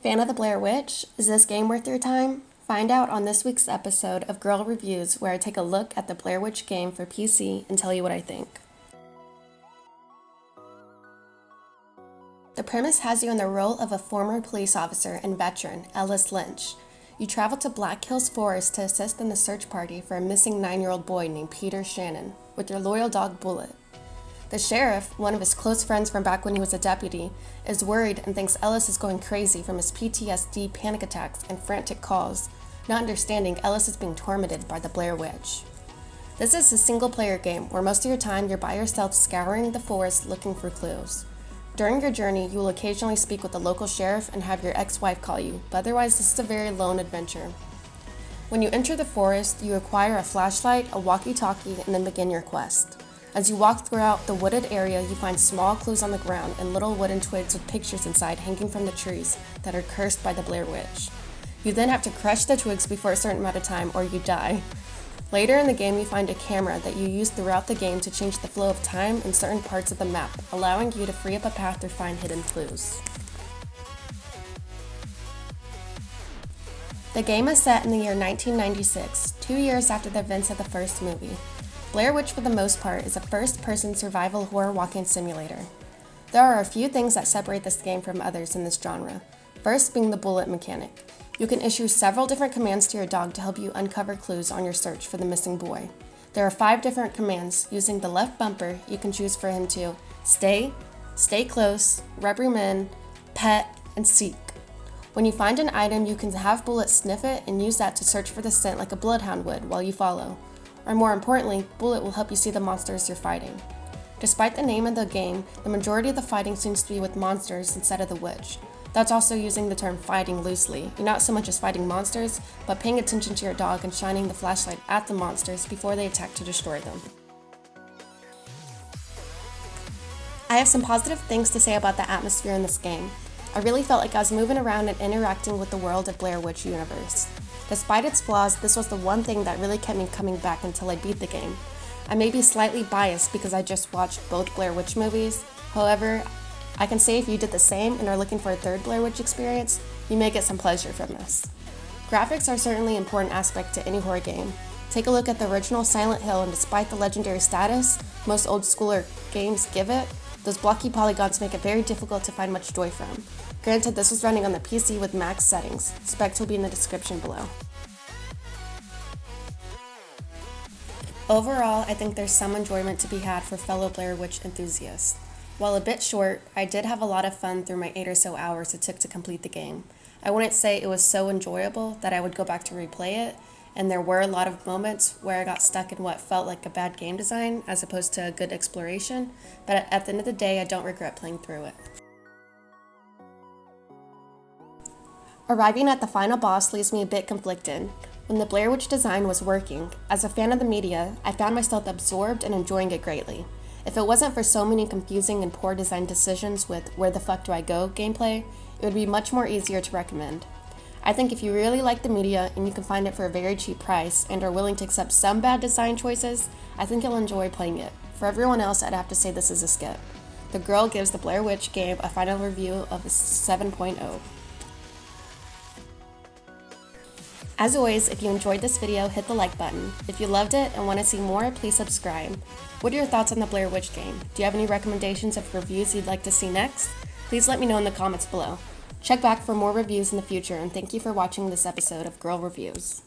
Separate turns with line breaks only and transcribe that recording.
Fan of the Blair Witch? Is this game worth your time? Find out on this week's episode of Girl Reviews, where I take a look at the Blair Witch game for PC and tell you what I think. The premise has you in the role of a former police officer and veteran, Ellis Lynch. You travel to Black Hills Forest to assist in the search party for a missing 9-year-old boy named Peter Shannon, with your loyal dog Bullet. The sheriff, one of his close friends from back when he was a deputy, is worried and thinks Ellis is going crazy from his PTSD, panic attacks, and frantic calls, not understanding Ellis is being tormented by the Blair Witch. This is a single-player game where most of your time you're by yourself scouring the forest looking for clues. During your journey, you will occasionally speak with the local sheriff and have your ex-wife call you, but otherwise this is a very lone adventure. When you enter the forest, you acquire a flashlight, a walkie-talkie, and then begin your quest. As you walk throughout the wooded area, you find small clues on the ground and little wooden twigs with pictures inside hanging from the trees that are cursed by the Blair Witch. You then have to crush the twigs before a certain amount of time or you die. Later in the game, you find a camera that you use throughout the game to change the flow of time in certain parts of the map, allowing you to free up a path or find hidden clues. The game is set in the year 1996, 2 years after the events of the first movie. Blair Witch, for the most part, is a first-person survival horror walking simulator. There are a few things that separate this game from others in this genre, first being the bullet mechanic. You can issue several different commands to your dog to help you uncover clues on your search for the missing boy. There are 5 different commands. Using the left bumper, you can choose for him to stay close, reprimand, pet, and seek. When you find an item, you can have Bullet sniff it and use that to search for the scent like a bloodhound would while you follow. Or more importantly, Bullet will help you see the monsters you're fighting. Despite the name of the game, the majority of the fighting seems to be with monsters instead of the witch. That's also using the term fighting loosely. You're not so much as fighting monsters, but paying attention to your dog and shining the flashlight at the monsters before they attack to destroy them. I have some positive things to say about the atmosphere in this game. I really felt like I was moving around and interacting with the world of Blair Witch universe. Despite its flaws, this was the one thing that really kept me coming back until I beat the game. I may be slightly biased because I just watched both Blair Witch movies. However, I can say if you did the same and are looking for a third Blair Witch experience, you may get some pleasure from this. Graphics are certainly an important aspect to any horror game. Take a look at the original Silent Hill, and despite the legendary status most old schooler games give it, those blocky polygons make it very difficult to find much joy from. Granted, this was running on the PC with Maxq settings. Specs will be in the description below. Overall, I think there's some enjoyment to be had for fellow Blair Witch enthusiasts. While a bit short, I did have a lot of fun through my 8 or so hours it took to complete the game. I wouldn't say it was so enjoyable that I would go back to replay it, and there were a lot of moments where I got stuck in what felt like a bad game design as opposed to a good exploration, but at the end of the day, I don't regret playing through it. Arriving at the final boss leaves me a bit conflicted. When the Blair Witch design was working, as a fan of the media, I found myself absorbed and enjoying it greatly. If it wasn't for so many confusing and poor design decisions with where the fuck do I go gameplay, it would be much more easier to recommend. I think if you really like the media and you can find it for a very cheap price and are willing to accept some bad design choices, I think you'll enjoy playing it. For everyone else, I'd have to say this is a skip. The girl gives the Blair Witch game a final review of a 7.0. As always, if you enjoyed this video, hit the like button. If you loved it and want to see more, please subscribe. What are your thoughts on the Blair Witch game? Do you have any recommendations of reviews you'd like to see next? Please let me know in the comments below. Check back for more reviews in the future, and thank you for watching this episode of Girl Reviews.